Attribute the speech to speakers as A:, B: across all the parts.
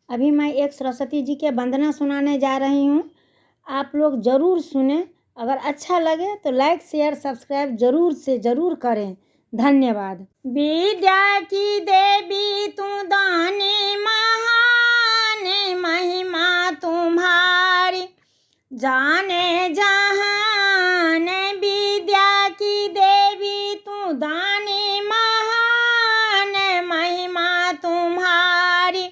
A: अभी मैं एक सरस्वती जी के वंदना सुनाने जा रही हूँ। आप लोग ज़रूर सुने। अगर अच्छा लगे तो लाइक शेयर सब्सक्राइब ज़रूर से ज़रूर करें। धन्यवाद। विद्या की देवी तू दानी महान, महिमा तुम्हारी जाने जहान। विद्या की देवी तू दानी महान, महिमा तुम्हारी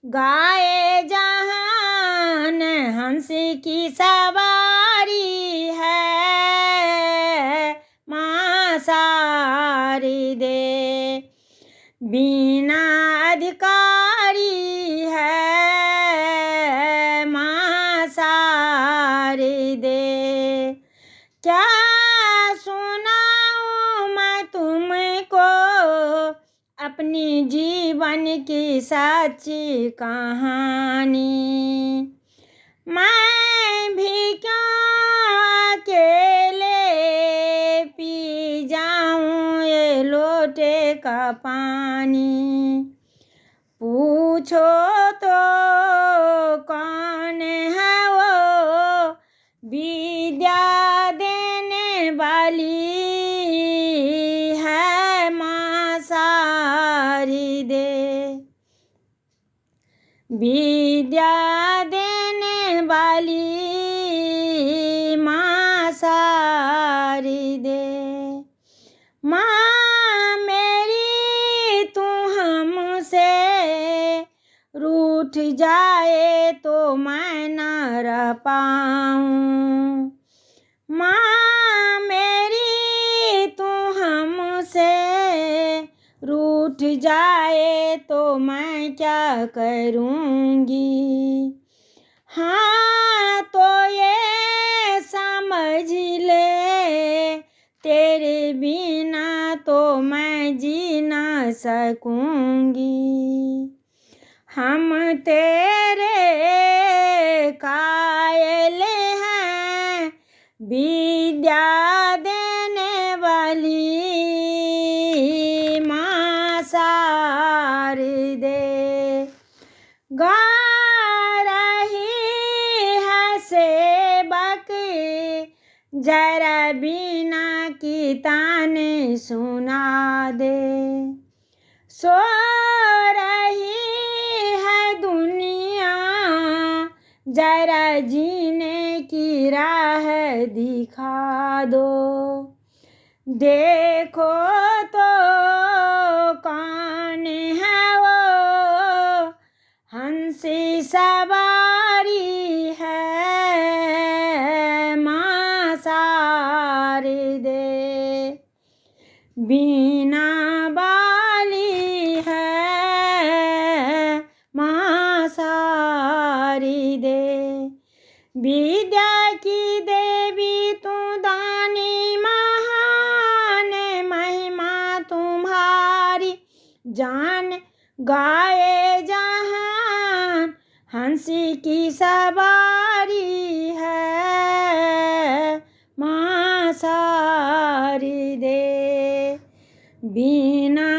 A: गाए जहान। हंस की सवारी है माँ शारदे, बिना अधिकारी है माँ शारदे। क्या सुनाऊँ मैं तुमको अपनी जीवन की सच्ची कहानी। मैं भी क्यों अकेले पी जाऊँ ये लोटे का पानी। पूछो तो कौन है वो विद्या देने वाली है माँ शारदे। विद्या देने वाली माँ शारदे। माँ मेरी तू हमसे रूठ जाए तो मैं न रह पाऊँ। माँ मेरी तू हमसे रूठ जाए तो मैं क्या करूँगी। हाँ तो ये समझ ले तेरे बिना तो मैं जी ना सकूँगी। हम तेरे कायल हैं विद्या देने वाली माँ शारदे। गा रही है सेवक जरा बीना की ताने सुना दे। सो रही है दुनिया जरा जीने की राह दिखा दो। देखो तो कौन है वो हंसी सवारी है माँ शारदे। बीना बाली है माँ शारदे। विद्या की देवी तू दानी महान, महिमा तुम्हारी जान गाए जहान। हंसी की सवारी है माँ शारदे, बिना